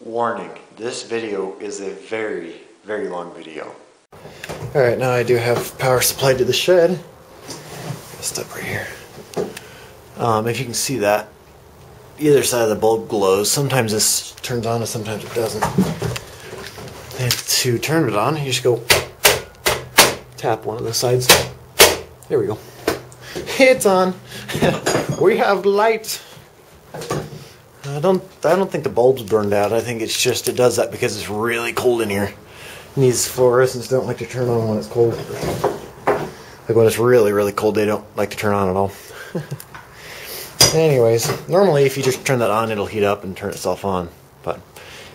Warning, this video is a very, very long video. Alright, now I do have power supply to the shed. Step right here. If you can see that, either side of the bulb glows. Sometimes this turns on and sometimes it doesn't. And to turn it on, you just go tap one of the sides. There we go. It's on. We have light. I don't think the bulb's burned out. I think it's just it does that because it's really cold in here. And these fluorescents don't like to turn on when it's cold. Like when it's really, really cold, they don't like to turn on at all. Anyways, normally if you just turn that on, it'll heat up and turn itself on. But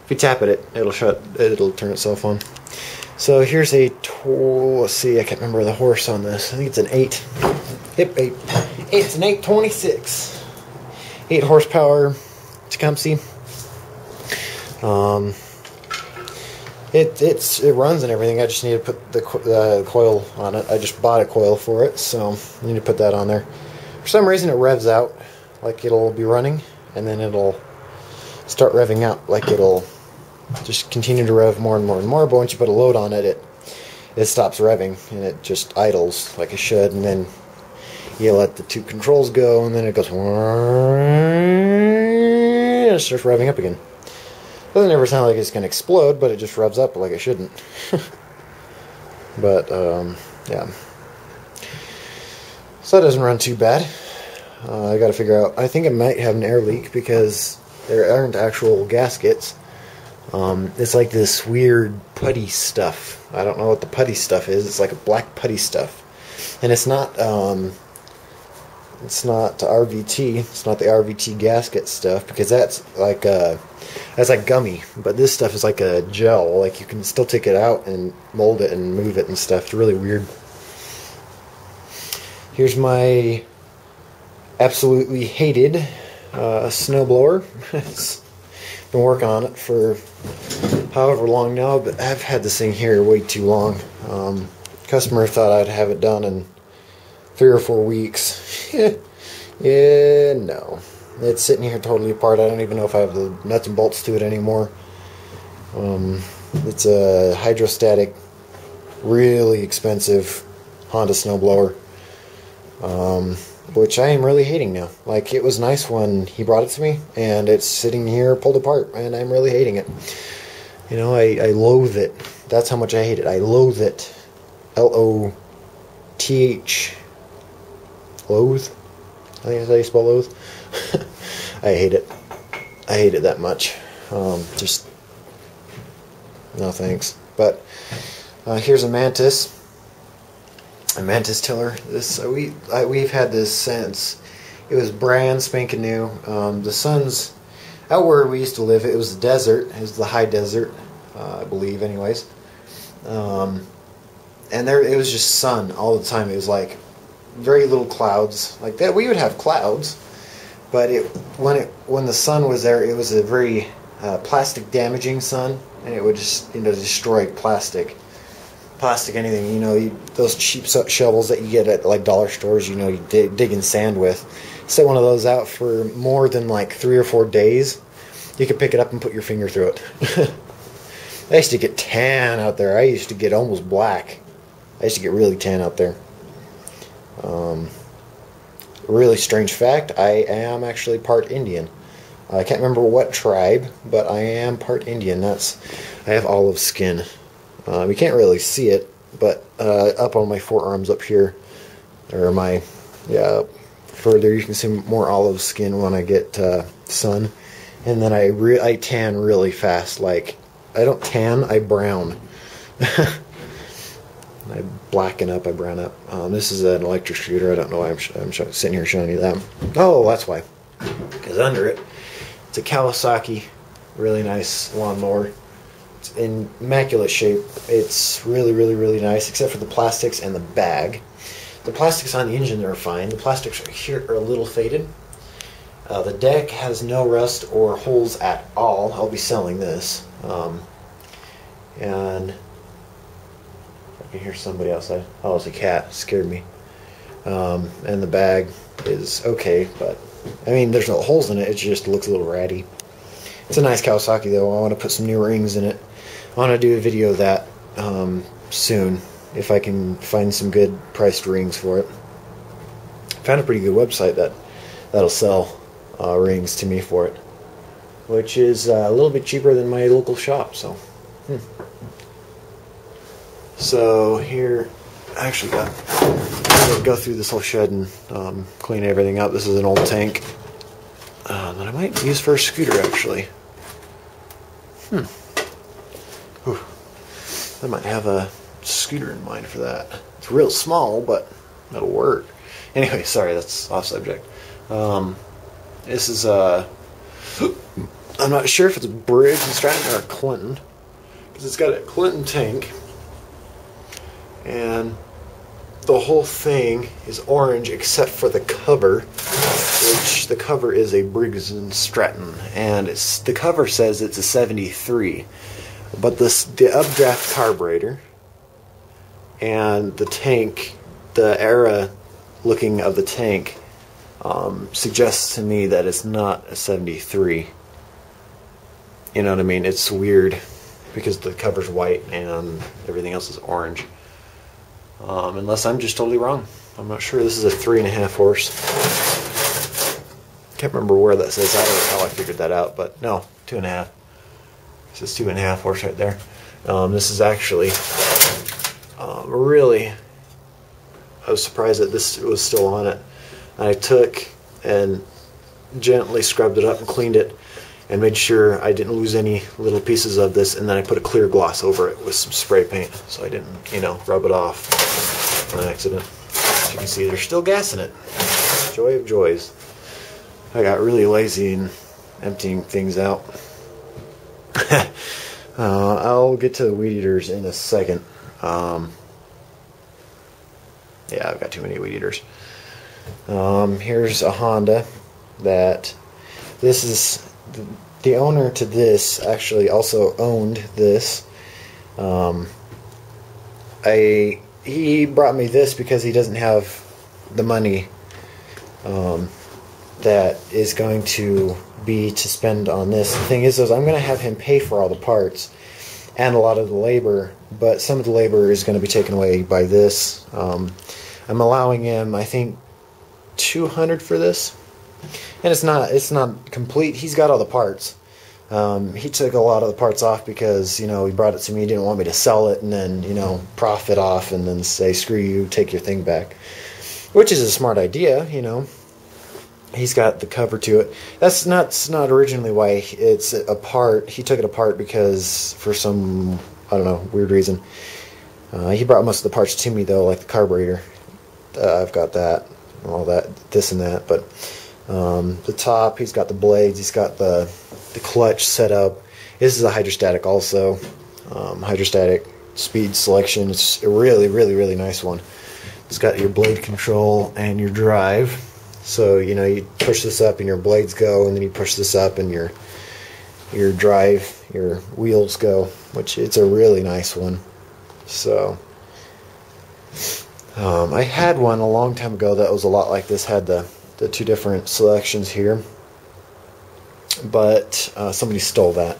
if you tap at it, it'll turn itself on. So here's a let's see, I can't remember the horse on this. I think it's an 8. Yep, 8. It's an 826. 8 horsepower Tecumseh. It runs and everything. I just need to put the coil on it. I just bought a coil for it, so I need to put that on there. For some reason it revs out like it'll be running, and then it'll start revving out like it'll just continue to rev more and more and more, but once you put a load on it, it stops revving and it just idles like it should, and then you let the 2 controls go and then it goes and it starts revving up again. Doesn't ever sound like it's going to explode, but it just revs up like it shouldn't. But yeah, so that doesn't run too bad. I got to figure out, I think it might have an air leak because there aren't actual gaskets. It's like this weird putty stuff. I don't know what the putty stuff is. It's like a black putty stuff, and it's not RVT. It's not the RVT gasket stuff, because that's like gummy. But this stuff is like a gel. Like you can still take it out and mold it and move it and stuff. It's really weird. Here's my absolutely hated snowblower. It's been working on it for however long now, but I've had this thing here way too long. Customer thought I'd have it done in 3 or 4 weeks. Yeah, no. It's sitting here totally apart. I don't even know if I have the nuts and bolts to it anymore. It's a hydrostatic, really expensive Honda snowblower, which I am really hating now. Like, it was nice when he brought it to me, and it's sitting here pulled apart, and I'm really hating it. You know, I loathe it. That's how much I hate it. I loathe it. Loth. Loathe? I think that's how you spell loathe. I hate it. I hate it that much. Just no thanks. But here's a Mantis tiller. This we've had this since it was brand spanking new. The sun's out where we used to live. It was the desert. It was the high desert, I believe, anyways. And there it was just sun all the time. It was like very little clouds like that. We would have clouds, but when the sun was there, it was a very plastic damaging sun, and it would just destroy plastic anything. You know, those cheap shovels that you get at like dollar stores. You know, you dig in sand with. Set one of those out for more than like 3 or 4 days, you could pick it up and put your finger through it. I used to get tan out there. I used to get almost black. I used to get really tan out there. Really strange fact, I am actually part Indian. I can't remember what tribe, but I am part Indian. I have olive skin. You can't really see it, but up on my forearms up here, or further, you can see more olive skin when I get sun. And then I tan really fast. Like, I don't tan, I brown. I blacken up, I brown up. This is an electric scooter. I don't know why I'm sitting here showing you that. Oh, that's why. Because under it, it's a Kawasaki, really nice lawnmower. It's in immaculate shape. It's really, really, really nice, except for the plastics and the bag. The plastics on the engine are fine. The plastics here are a little faded. The deck has no rust or holes at all. I'll be selling this. And I can hear somebody outside. Oh, it's a cat. It scared me. And the bag is okay, but I mean, there's no holes in it. It just looks a little ratty. It's a nice Kawasaki though. I want to put some new rings in it. I want to do a video of that soon, if I can find some good priced rings for it. Found a pretty good website that'll sell rings to me for it, which is a little bit cheaper than my local shop. So here, I actually I'm gonna go through this whole shed and clean everything up. This is an old tank that I might use for a scooter actually. Whew. I might have a scooter in mind for that. It's real small, but that'll work. Anyway, sorry, that's off subject. This is I'm not sure if it's a Briggs and Stratton or a Clinton, because it's got a Clinton tank, and the whole thing is orange except for the cover, which the cover is a Briggs and Stratton, and the cover says it's a 73, but the updraft carburetor and the tank, the era looking of the tank, suggests to me that it's not a 73. You know what I mean? It's weird because the cover's white and everything else is orange. Unless I'm just totally wrong. I'm not sure. This is a 3.5 horse. Can't remember where that says. I don't know how I figured that out, but no, 2.5. It says 2.5 horse right there. This is actually really, I was surprised that this was still on it. I took and gently scrubbed it up and cleaned it and made sure I didn't lose any little pieces of this, and then I put a clear gloss over it with some spray paint so I didn't, rub it off on accident. As you can see, there's still gas in it. Joy of joys. I got really lazy in emptying things out. I'll get to the weed eaters in a second. Yeah, I've got too many weed eaters. Here's a Honda that this is the owner to this actually also owned this. He brought me this because he doesn't have the money that is going to be to spend on this. The thing is I'm going to have him pay for all the parts and a lot of the labor, but some of the labor is going to be taken away by this. I'm allowing him, I think, $200 for this, and it's not complete. He's got all the parts. He took a lot of the parts off because he brought it to me. He didn't want me to sell it and then profit off and then say screw you, take your thing back, which is a smart idea. He's got the cover to it. That's not originally why it's apart. He took it apart because for some, I don't know, weird reason. He brought most of the parts to me though, like the carburetor. I've got that, all that, this and that, but the top, he's got the blades, he's got the clutch set up. This is a hydrostatic also, hydrostatic speed selection. It's a really, really, really nice one. It's got your blade control and your drive. So, you push this up and your blades go, and then you push this up and your drive, your wheels go, which it's a really nice one. So, I had one a long time ago that was a lot like this, had the two different selections here, but somebody stole that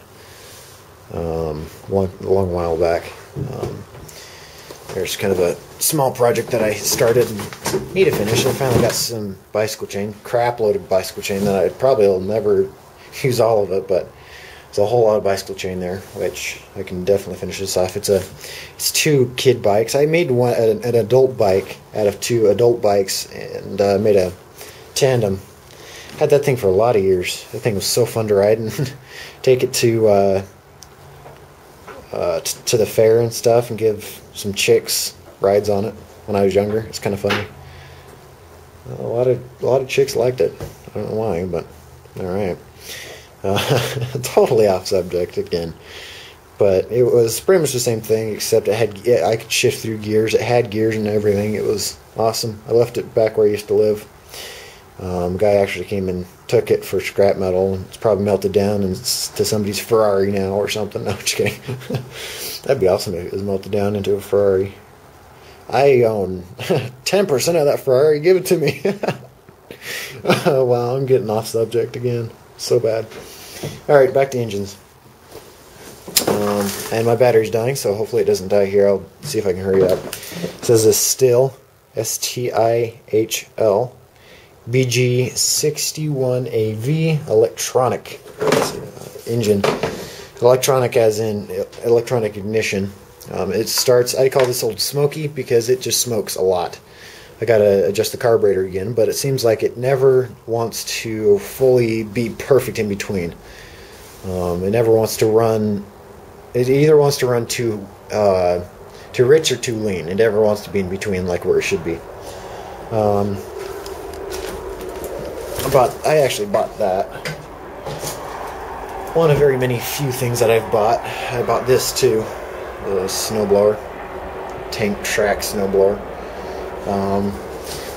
a long while back. There's kind of a small project that I started and need to finish. I finally got some bicycle chain, crap loaded bicycle chain that I probably will never use all of it, but there's a whole lot of bicycle chain there, which I can definitely finish this off. It's two kid bikes. I made one an adult bike out of two adult bikes and made a tandem. Had that thing for a lot of years. That thing was so fun to ride and take it to the fair and stuff and give some chicks rides on it when I was younger. It's kind of funny. A lot of chicks liked it. I don't know why, but all right. Totally off subject again, but it was pretty much the same thing, except I could shift through gears. It had gears and everything. It was awesome. I left it back where I used to live. A guy actually came and took it for scrap metal. It's probably melted down and it's to somebody's Ferrari now or something. No, just kidding. That'd be awesome if it was melted down into a Ferrari. I own 10% of that Ferrari. Give it to me. Wow, I'm getting off subject again. So bad. Alright, back to engines. And my battery's dying, so hopefully it doesn't die here. I'll see if I can hurry up. It says a Stihl, S-T-I-H-L, BG61AV electronic engine. Electronic as in electronic ignition. It starts, I call this old smoky because it just smokes a lot. I gotta adjust the carburetor again, but it seems like it never wants to fully be perfect in between. It never wants to run. It either wants to run too rich or too lean. It never wants to be in between, like where it should be. I actually bought that. One of very many few things that I've bought. I bought this too, the snowblower, tank track snowblower.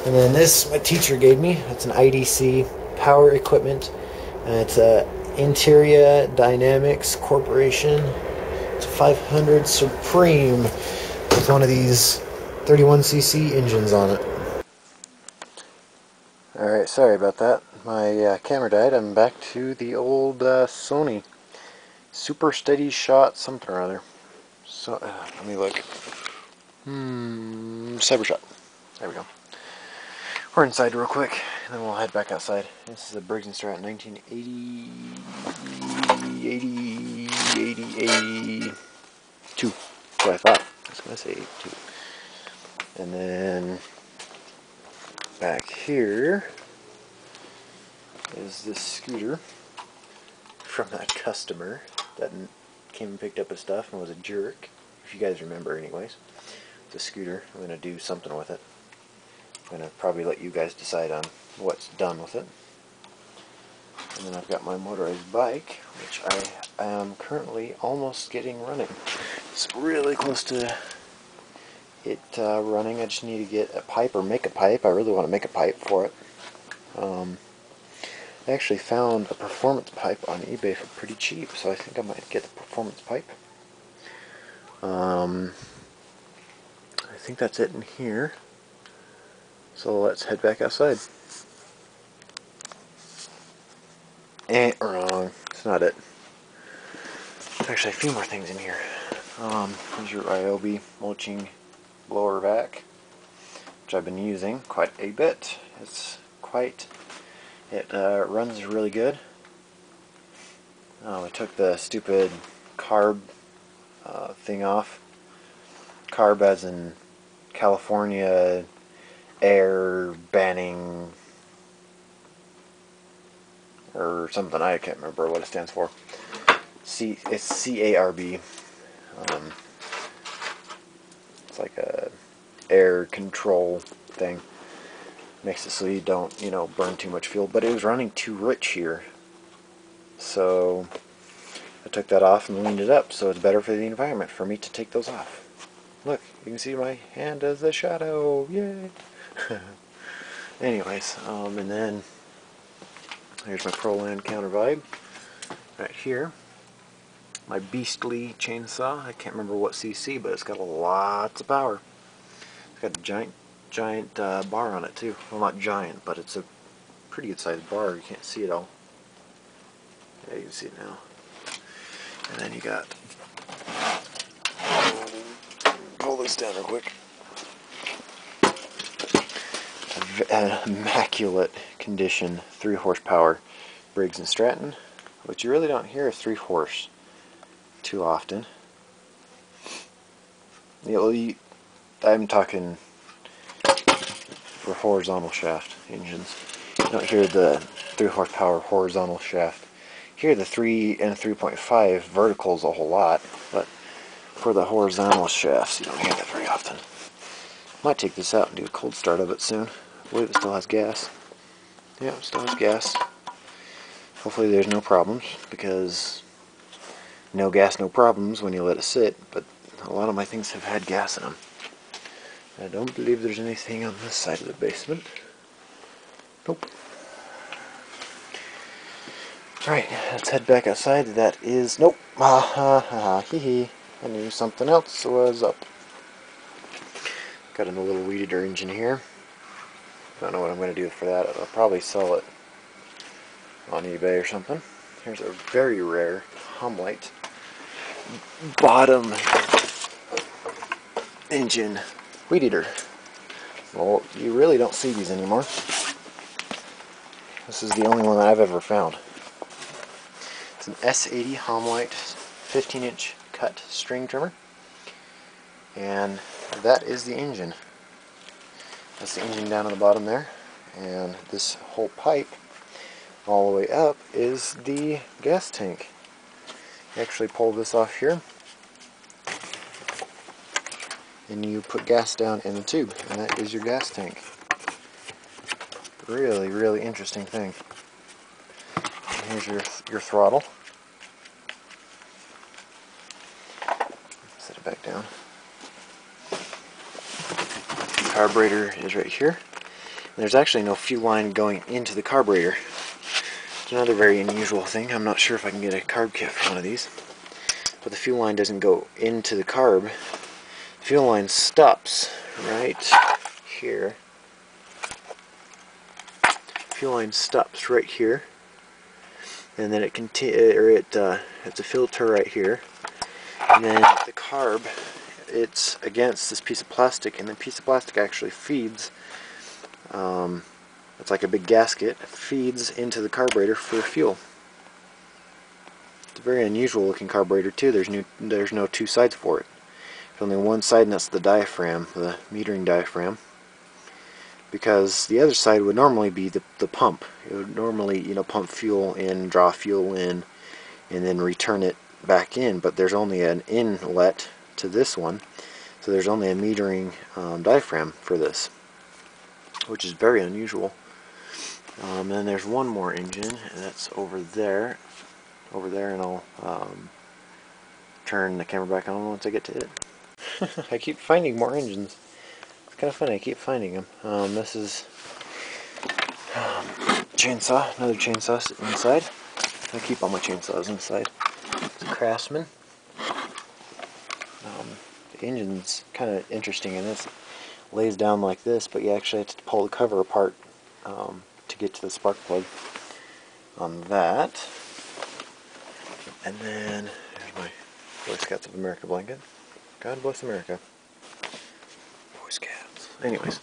And then this my teacher gave me. It's an IDC power equipment. And it's a Interior Dynamics Corporation. It's a 500 Supreme with one of these 31cc engines on it. Alright, sorry about that. My camera died. I'm back to the old Sony Super Steady Shot something or other. So, let me look. Cybershot. There we go. We're inside real quick, and then we'll head back outside. This is a Briggs & Stratton 1982. That's what I thought. I was going to say 82. And then back here is this scooter from that customer that came and picked up his stuff and was a jerk. If you guys remember anyways. It's a scooter. I'm going to do something with it. I'm going to probably let you guys decide on what's done with it. And then I've got my motorized bike, which I am currently almost getting running. It's really close to it running. I just need to get a pipe or make a pipe. I really want to make a pipe for it. I actually found a performance pipe on eBay for pretty cheap, so I think I might get the performance pipe. I think that's it in here. So let's head back outside. Wrong. It's not it. There's actually a few more things in here. Here's your Ryobi mulching blower vac, which I've been using quite a bit. It runs really good. I took the stupid carb thing off. Carb as in California air banning or something. I can't remember what it stands for. It's CARB. It's like a air control thing. Makes it so you don't, burn too much fuel. But it was running too rich here, so I took that off and leaned it up. So it's better for the environment for me to take those off. Look, you can see my hand as a shadow. Yay! Anyways, and then here's my ProLand counter vibe right here. My beastly chainsaw. I can't remember what cc, but it's got lots of power. It's got a giant bar on it too. Well, not giant, but it's a pretty good sized bar. You can't see it all. Yeah, you can see it now. And then you got, pull this down real quick. An immaculate condition 3 horsepower Briggs & Stratton, which you really don't hear a 3 horse too often. I'm talking for horizontal shaft engines. You don't hear the 3 horsepower horizontal shaft. You hear the 3 and 3.5 verticals a whole lot, but for the horizontal shafts you don't hear that very often. Might take this out and do a cold start of it soon. I believe it still has gas. Yeah, it still has gas. Hopefully there's no problems, because no gas, no problems when you let it sit, but a lot of my things have had gas in them. I don't believe there's anything on this side of the basement. Nope. Alright, let's head back outside. That is... Nope. Hee. I knew something else was up. Got a little weed eater engine here. Don't know what I'm going to do for that. I'll probably sell it on eBay or something. Here's a very rare Humlite bottom engine weed eater. Well, you really don't see these anymore. This is the only one that I've ever found. It's an S80 Humlite 15-inch cut string trimmer. And that is the engine. That's the engine down on the bottom there. And this whole pipe all the way up is the gas tank. You actually pull this off here, and you put gas down in the tube, and that is your gas tank. Really, really interesting thing. And here's your throttle. Set it back down. The carburetor is right here. There's actually no fuel line going into the carburetor. It's another very unusual thing. I'm not sure if I can get a carb kit for one of these. But the fuel line doesn't go into the carb. The fuel line stops right here. Fuel line stops right here. And then it it's a filter right here. And then the carb, it's against this piece of plastic, and the piece of plastic actually feeds. It's like a big gasket. It feeds into the carburetor for fuel. It's a very unusual looking carburetor too. There's no two sides for it. There's only one side, and that's the diaphragm, the metering diaphragm. Because the other side would normally be the pump. It would normally, pump fuel in, draw fuel in, and then return it back in. But there's only an inlet to this one, so there's only a metering diaphragm for this, which is very unusual. And then there's one more engine, and that's over there, and I'll turn the camera back on once I get to it. I keep finding more engines. It's kind of funny, I keep finding them. This is chainsaw, another chainsaw sitting inside. I keep all my chainsaws inside. It's a Craftsman. The engine's kind of interesting in this. It lays down like this, but you actually have to pull the cover apart to get to the spark plug on that. And then there's my Boy Scouts of America blanket. God bless America. Boy Scouts. Anyways,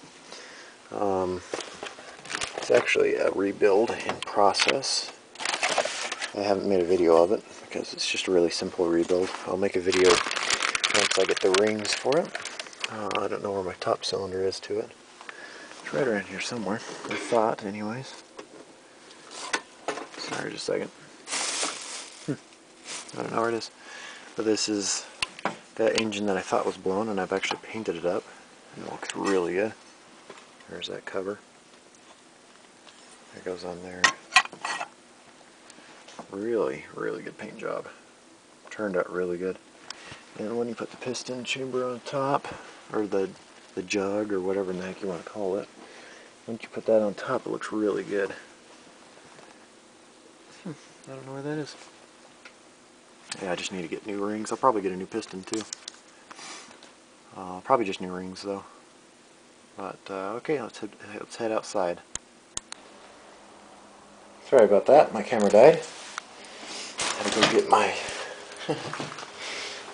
it's actually a rebuild in process. I haven't made a video of it because it's just a really simple rebuild. I'll make a video once I get the rings for it. I don't know where my top cylinder is to it. It's right around here somewhere. I thought, anyways. Sorry, just a second. I don't know where it is. But this is that engine that I thought was blown, and I've actually painted it up. And it looks really good. There's that cover. It goes on there. Really, really good paint job. Turned out really good. And when you put the piston chamber on top, or the jug, or whatever the heck you want to call it, once you put that on top, it looks really good. I don't know where that is. Yeah, I just need to get new rings. I'll probably get a new piston too. Probably just new rings though. But okay, let's head outside. Sorry about that, my camera died. Had to go get my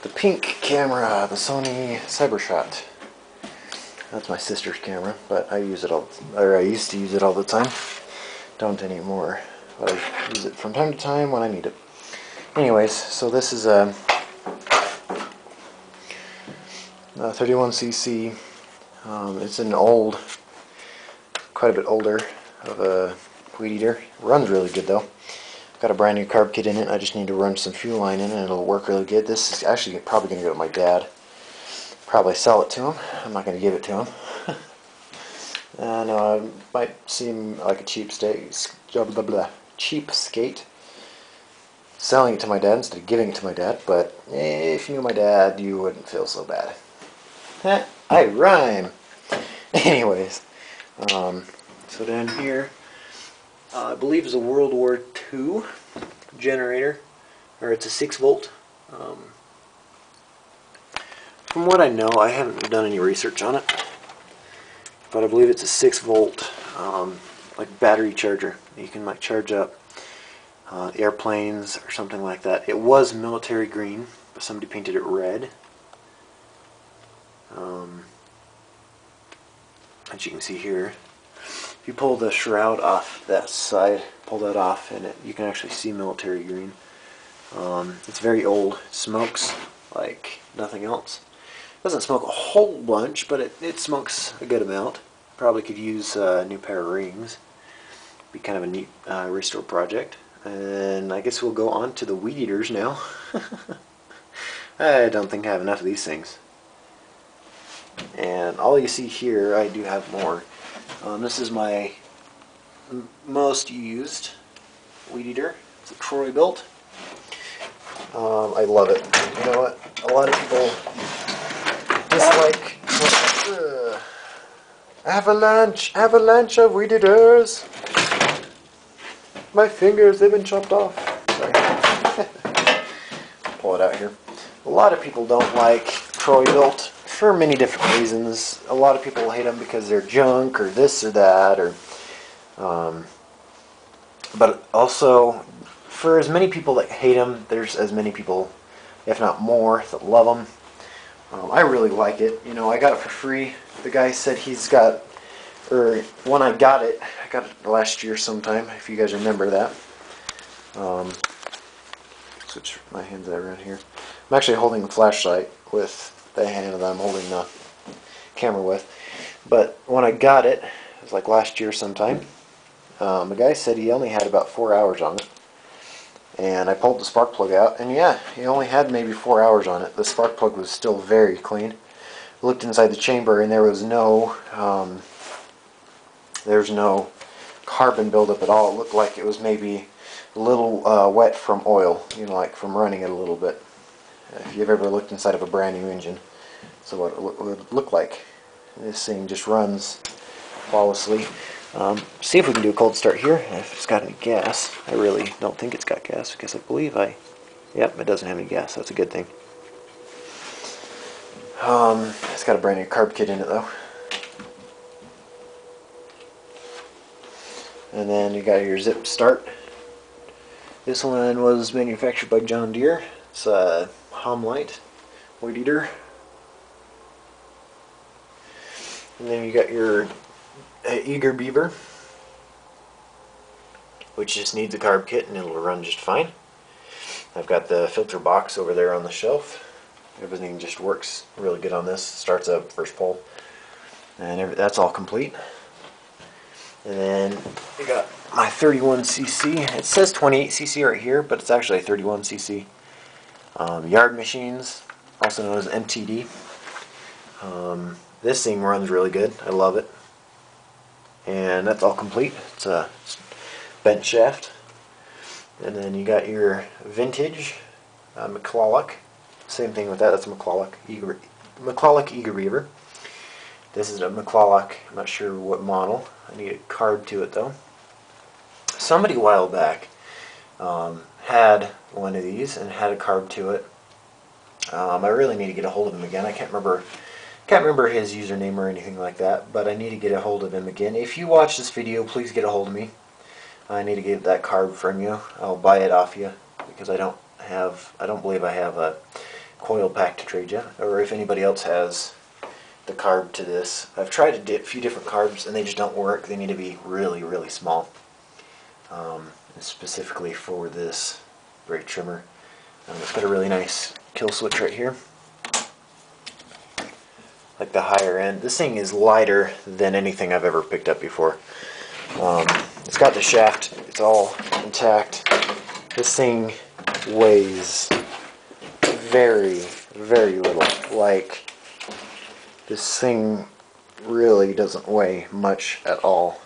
the pink camera, the Sony CyberShot. That's my sister's camera, but I use it I used to use it all the time. Don't anymore, but I use it from time to time when I need it. Anyways, so this is a 31cc. It's an old, quite a bit older of a weed eater. Runs really good though. Got a brand new carb kit in it. I just need to run some fuel line in it and it'll work really good. This is actually probably going to go to my dad. Probably sell it to him. I'm not going to give it to him. No, it might seem like a cheapskate selling it to my dad instead of giving it to my dad, but if you knew my dad, you wouldn't feel so bad. I rhyme! Anyways, so down here, I believe is a World War II generator, or it's a 6-volt. From what I know, I haven't done any research on it, but I believe it's a 6-volt like battery charger. You can like charge up airplanes or something like that. It was military green, but somebody painted it red. As you can see here, if you pull the shroud off that side, pull that off, and you can actually see military green. It's very old. It smokes like nothing else. It doesn't smoke a whole bunch, but it smokes a good amount. Probably could use a new pair of rings. Be kind of a neat restore project. And I guess we'll go on to the weed eaters now. I don't think I have enough of these things. And all you see here, I do have more. This is my most used weed eater. It's a Troy built. I love it. You know what? A lot of people dislike avalanche of weed eaters. My fingers, they've been chopped off. Sorry. Pull it out here. A lot of people don't like Troy built for many different reasons. A lot of people hate them because they're junk or this or that, or but also for as many people that hate them, there's as many people, if not more, that love them. I really like it. You know, I got it for free. The guy said he's got, or when I got it last year sometime, if you guys remember that. Switch my hands around here. I'm actually holding the flashlight with the hand that I'm holding the camera with. But when I got it, it was like last year sometime, the guy said he only had about 4 hours on it. And I pulled the spark plug out, and yeah, he only had maybe 4 hours on it. The spark plug was still very clean. I looked inside the chamber, and there was no carbon buildup at all. It looked like it was maybe a little wet from oil, you know, like from running it a little bit. If you've ever looked inside of a brand new engine, so what it would look like. This thing just runs flawlessly. See if we can do a cold start here, if it's got any gas. I really don't think it's got gas, because I believe yep, it doesn't have any gas. That's a good thing. It's got a brand new carb kit in it though. And then you got your zip start. This one was manufactured by John Deere. It's a Light weed eater. And then you got your Eager Beaver, which just needs a carb kit and it'll run just fine. I've got the filter box over there on the shelf. Everything just works really good on this. Starts up first pull, and that's all complete. And then you got my 31cc. It says 28cc right here, but it's actually a 31cc. Yard machines, also known as MTD. This thing runs really good. I love it. And that's all complete. It's a bent shaft. And then you got your vintage McCulloch. Same thing with that. That's a McCulloch Eager Beaver. This is a McCulloch. I'm not sure what model. I need a carb to it though. Somebody a while back had one of these and had a carb to it. I really need to get a hold of him again. I can't remember his username or anything like that, but I need to get a hold of him again. If you watch this video, please get a hold of me. I need to get that carb from you. I'll buy it off you, because I don't believe I have a coil pack to trade you, or if anybody else has the carb to this. I've tried a few different carbs and they just don't work. They need to be really, really small. Specifically for this brake trimmer. It's got a really nice kill switch right here. Like the higher end. This thing is lighter than anything I've ever picked up before. It's got the shaft. It's all intact. This thing weighs very, very little. Like, this thing really doesn't weigh much at all.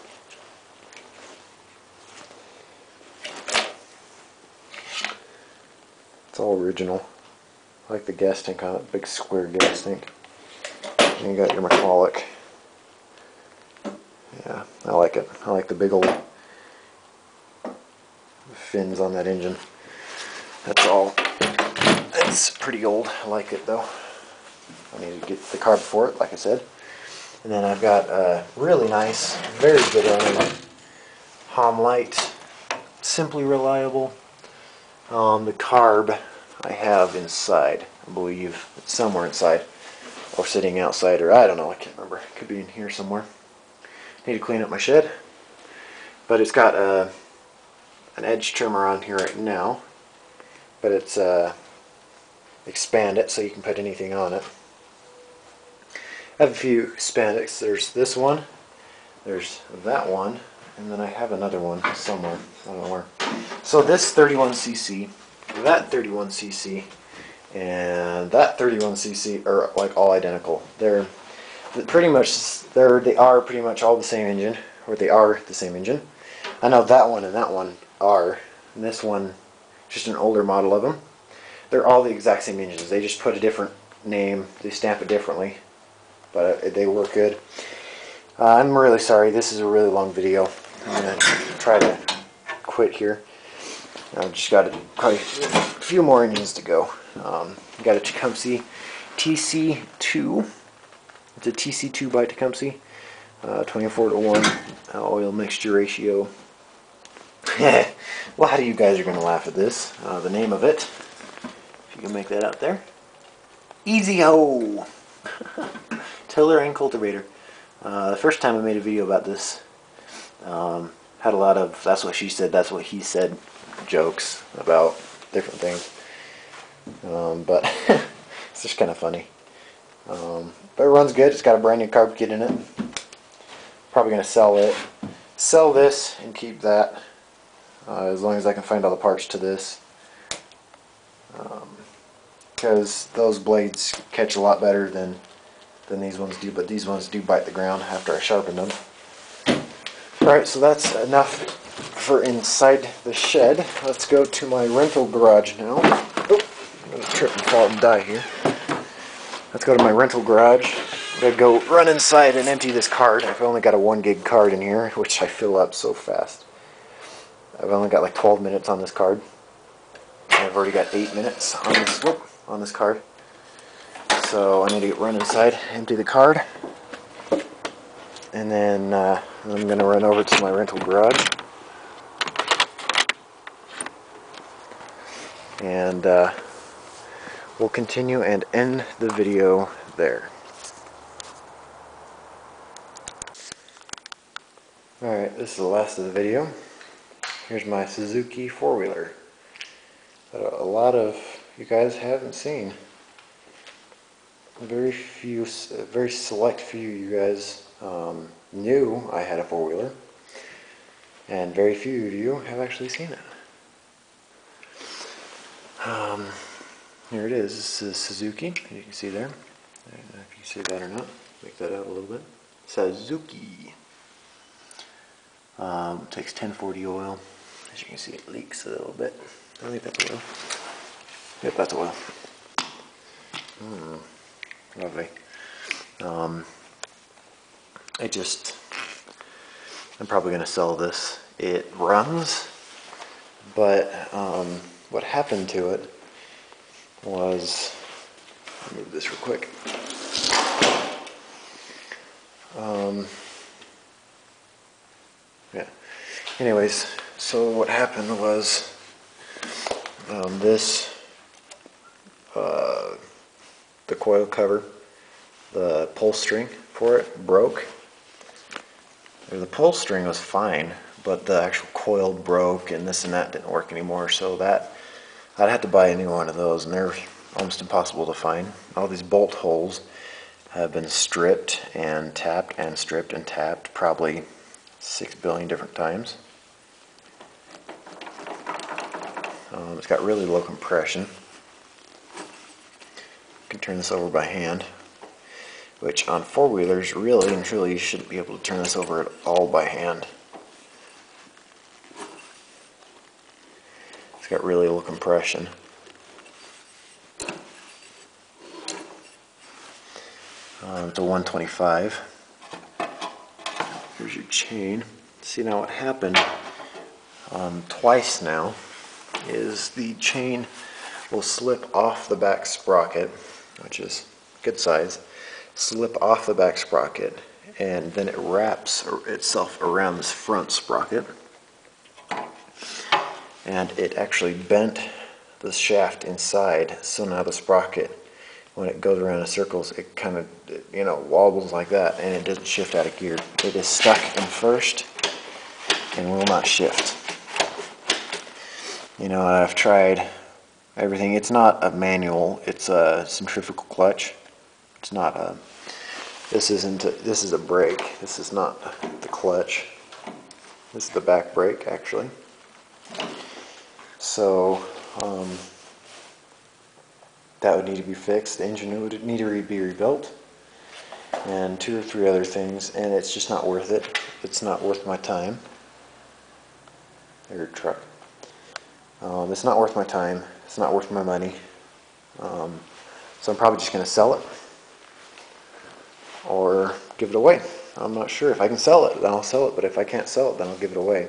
It's all original. I like the gas tank on it, big square gas tank. And you got your McCulloch. Yeah, I like it. I like the big old fins on that engine. That's all. It's pretty old. I like it though. I need to get the carb for it, like I said. And then I've got a really nice, very good running Light simply reliable. The carb I have inside, I believe it's somewhere inside, or sitting outside, or I don't know, I can't remember. It could be in here somewhere. Need to clean up my shed, but it's got an edge trimmer on here right now, but it's expand it so you can put anything on it. I have a few spandex. There's this one, there's that one, and then I have another one somewhere. I don't know where. So this 31cc, that 31cc, and that 31cc are like all identical. They're pretty much they are pretty much all the same engine, or they are the same engine. I know that one and that one are, and this one just an older model of them. They're all the exact same engines. They just put a different name. They stamp it differently, but they work good. I'm really sorry. This is a really long video. I'm gonna try to quit here. I've just got probably a few more engines to go. Got a Tecumseh TC2. It's a TC2 by Tecumseh, 24:1 oil mixture ratio. A lot of you guys are going to laugh at this. The name of it, if you can make that out there, Easy-O! Tiller and Cultivator. The first time I made a video about this, had a lot of that's what she said, that's what he said jokes about different things. But it's just kind of funny. But it runs good. It's got a brand new carb kit in it. Probably going to sell this and keep that, as long as I can find all the parts to this. Because those blades catch a lot better than these ones do, but these ones do bite the ground after I sharpen them. Alright, so that's enough for inside the shed. Let's go to my rental garage now. Oh, I'm going to trip and fall and die here. Let's go to my rental garage. I'm going to go run inside and empty this card. I've only got a 1 gig card in here, which I fill up so fast. I've only got like 12 minutes on this card. I've already got 8 minutes on this card. So I need to run inside, empty the card, and then I'm going to run over to my rental garage. And we'll continue and end the video there. Alright, this is the last of the video. Here's my Suzuki four-wheeler that a lot of you guys haven't seen. Very select few of you guys knew I had a four-wheeler, and very few of you have actually seen it. Here it is. This is Suzuki. You can see there. I don't know if you see that or not. Make that out a little bit. Suzuki. Takes 1040 oil. As you can see, it leaks a little bit. I think that's oil. Yep, that's oil. Lovely. I'm probably going to sell this. It runs, but what happened to it was, let me move this real quick. Yeah. Anyways, so what happened was the coil cover, the pull string for it broke. The pull string was fine, but the actual coil broke, and this and that didn't work anymore. So that I'd have to buy a new one of those, and they're almost impossible to find. All these bolt holes have been stripped and tapped and stripped and tapped probably 6 billion different times. It's got really low compression. You can turn this over by hand, which on four-wheelers, really and truly, you shouldn't be able to turn this over at all by hand. It's got really low compression. To 125. Here's your chain. See, now what happened twice now is the chain will slip off the back sprocket, which is good size, slip off the back sprocket, and then it wraps itself around this front sprocket. and it actually bent the shaft inside, so now the sprocket, when it goes around in circles, it kind of, you know, wobbles like that, and it doesn't shift out of gear. It is stuck in first and will not shift. You know, I've tried everything. It's not a manual, it's a centrifugal clutch. It's not a, this is a brake. This is not the clutch. This is the back brake, actually. So, that would need to be fixed. The engine would need to be rebuilt, and 2 or 3 other things, and it's just not worth it. It's not worth my time. Your truck. It's not worth my time. It's not worth my money. So I'm probably just going to sell it or give it away. I'm not sure. If I can sell it, then I'll sell it, but if I can't sell it, then I'll give it away.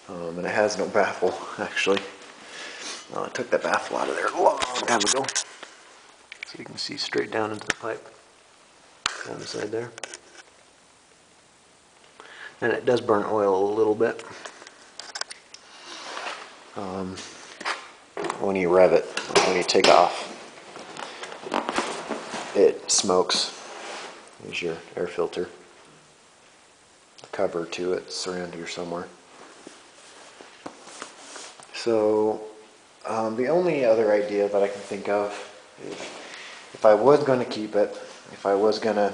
And it has no baffle, actually. I took that baffle out of there a long time ago, so you can see straight down into the pipe down the side there. And it does burn oil a little bit when you rev it. When you take off, it smokes. Here's your air filter. The cover to it, it's around here somewhere. So the only other idea that I can think of, if I was going to keep it, if I was going to,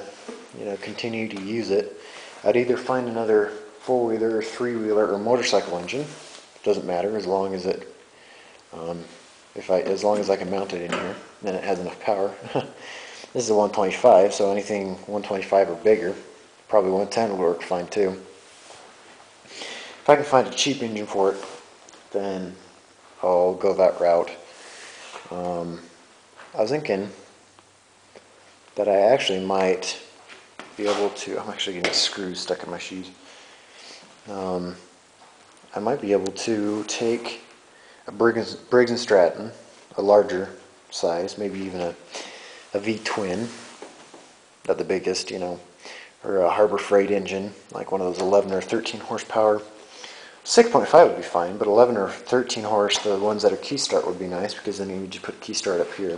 you know, continue to use it, I'd either find another 4-wheeler or 3-wheeler or motorcycle engine. It doesn't matter, as long as it, as long as I can mount it in here, then it has enough power. This is a 125, so anything 125 or bigger, probably 110 would work fine too. If I can find a cheap engine for it, then I'll go that route. I was thinking that I actually might be able to, I'm actually getting screws stuck in my sheet. I might be able to take a Briggs & Stratton, a larger size, maybe even a V-twin, not the biggest, you know, or a Harbor Freight engine, like one of those 11 or 13 horsepower. 6.5 would be fine, but 11 or 13 horse, the ones that are key start would be nice, because then you would just put key start up here,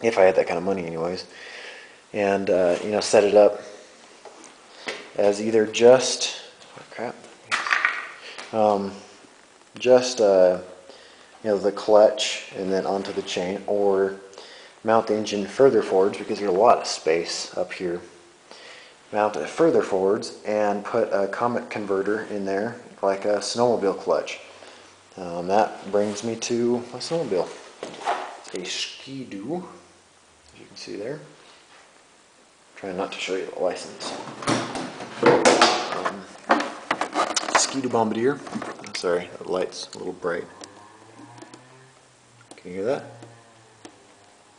if I had that kind of money anyways, and you know, set it up as either just, oh crap, just you know, the clutch and then onto the chain, or mount the engine further forwards, because there's a lot of space up here. Mount it further forwards and put a Comet converter in there, like a Snowmobile clutch. That brings me to my Snowmobile. It's a Ski-Doo, as you can see there. Trying not to show you the license. Ski-Doo Bombardier. Sorry, the light's a little bright. Can you hear that?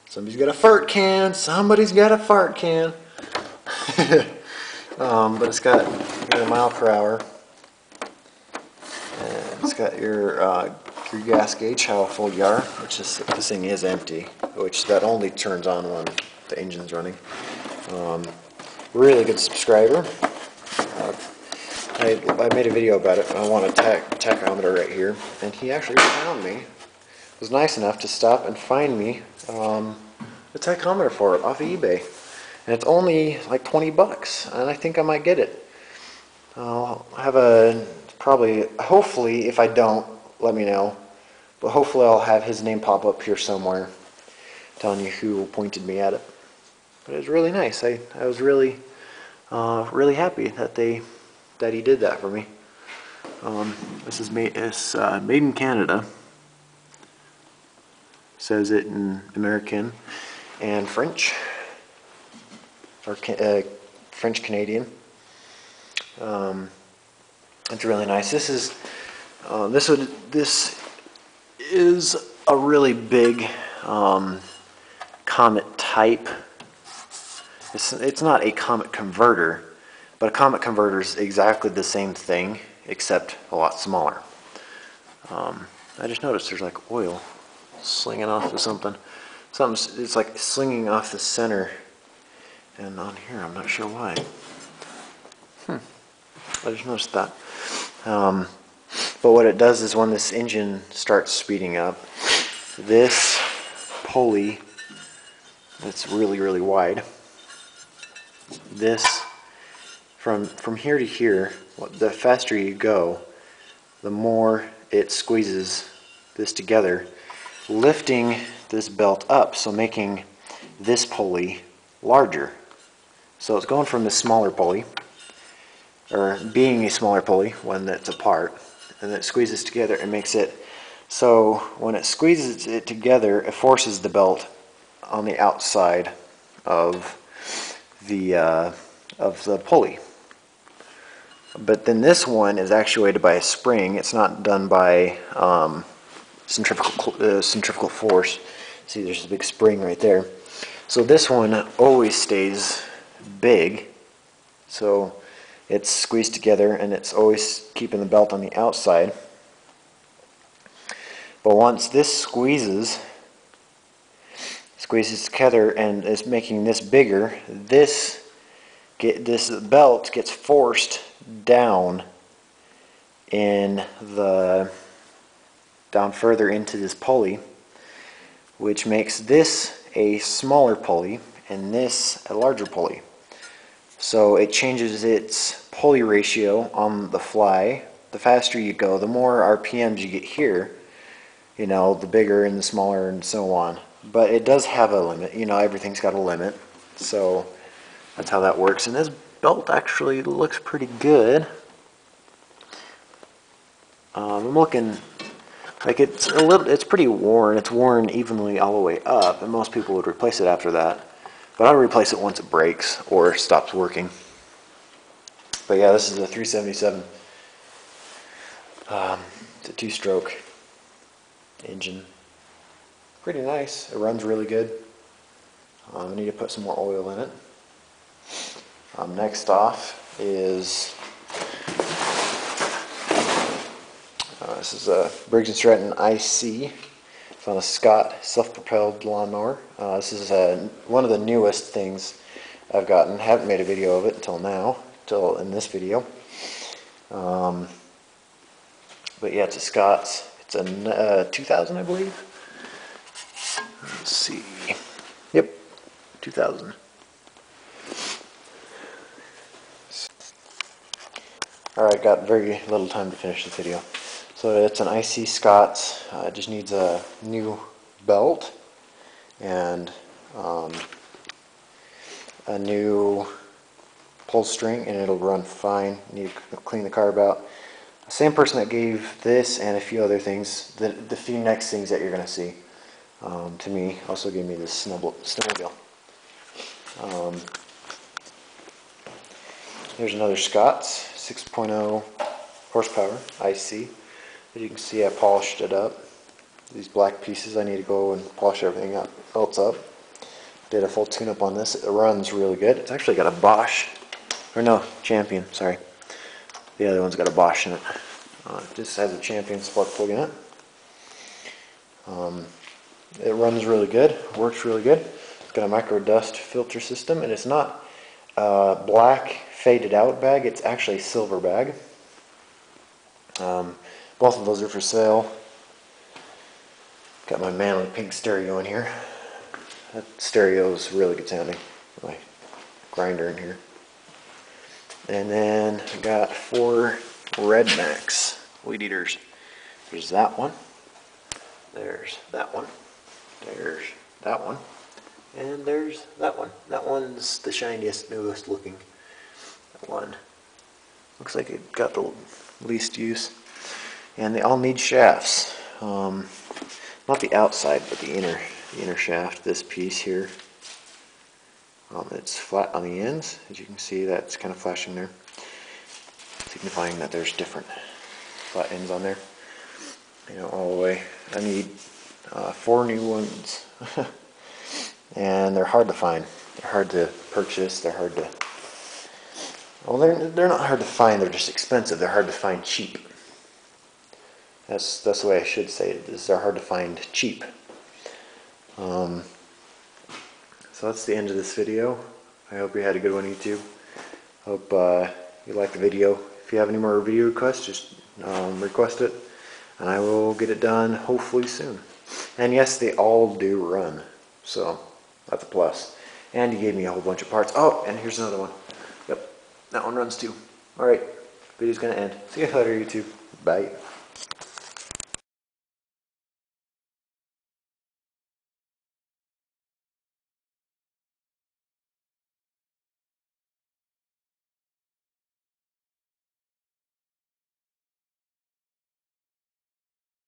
Somebody's got a fart can. Somebody's got a fart can. But it's got your mph. And it's got your gas gauge, how full you are, which is, this thing is empty, which that only turns on when the engine's running. Really good subscriber. I made a video about it. I want a tachometer right here, and he actually found me. Was nice enough to stop and find me a tachometer for it off of eBay, and it's only like 20 bucks, and I think I might get it. I'll have a probably, hopefully, if I don't, let me know, but hopefully I'll have his name pop up here somewhere telling you who pointed me at it. But it was really nice. I was really really happy that he did that for me. This is made in Canada. Says it in American and French, or French Canadian. It's really nice. This is a really big Comet type. It's not a Comet converter, but a Comet converter is exactly the same thing except a lot smaller. I just noticed there's like oil slinging off of something. It's like slinging off the center, and on here I'm not sure why. I just noticed that. But what it does is when this engine starts speeding up, this pulley that's really wide, this from here to here, the faster you go, the more it squeezes this together, lifting this belt up, so making this pulley larger. So it's going from the smaller pulley, or being a smaller pulley when it's apart, and it squeezes together and makes it so when it squeezes it together, it forces the belt on the outside of the pulley. But then this one is actuated by a spring. It's not done by centrifugal force. See, there's a big spring right there. So this one always stays big. So it's squeezed together and it's always keeping the belt on the outside. But once this squeezes together and is making this bigger, this belt gets forced down further into this pulley, which makes this a smaller pulley and this a larger pulley. So it changes its pulley ratio on the fly. The faster you go, the more RPMs you get here, you know, the bigger and the smaller and so on. But it does have a limit, you know, everything's got a limit. So that's how that works. And this belt actually looks pretty good. I'm looking like it's pretty worn. It's worn evenly all the way up, and most people would replace it after that. But I'll replace it once it breaks or stops working. But yeah, this is a 377. It's a 2-stroke engine. Pretty nice. It runs really good. I need to put some more oil in it. Next off is this is a Briggs & Stratton IC. It's on a Scott self-propelled lawnmower. This is one of the newest things I've gotten. Haven't made a video of it until now, till in this video. But yeah, it's a Scott's. It's a 2000, I believe. Let's see. Yep, 2000. Alright, got very little time to finish this video. So it's an IC Scott's. It just needs a new belt and a new pull string, and it'll run fine. You need to clean the carb out. The same person that gave this and a few other things, the few next things that you're going to see, to me, also gave me this Snowmobile. Here's another Scott's 6.0 horsepower IC. As you can see, I polished it up. These black pieces, I need to go and polish everything else up. Did a full tune-up on this. It runs really good. It's actually got a Bosch, or no, Champion, sorry. The other one's got a Bosch in it. This has a Champion spark plug in it. It runs really good, works really good. It's got a micro dust filter system, and it's not black faded out bag, it's actually a silver bag. Both of those are for sale. Got my manly pink stereo in here. That stereo is really good sounding. My grinder in here. And then I got 4 Red Max weed eaters. There's that one. There's that one. There's that one. And there's that one. That one's the shiniest, newest looking. That one looks like it got the least use. And they all need shafts. Not the outside, but the inner shaft. This piece here. It's flat on the ends. As you can see, that's kind of flashing there, signifying that there's different flat ends on there. You know, all the way. I need 4 new ones. And they're hard to find. They're hard to purchase. They're hard to... Well, they're not hard to find. They're just expensive. They're hard to find cheap. That's the way I should say it. They're hard to find cheap. So that's the end of this video. I hope you had a good one, YouTube. Hope you liked the video. If you have any more video requests, just request it, and I will get it done hopefully soon. And yes, they all do run, so that's a plus. And he gave me a whole bunch of parts. Oh, and here's another one. Yep, that one runs too. Alright, video's gonna end. See you later, YouTube. Bye.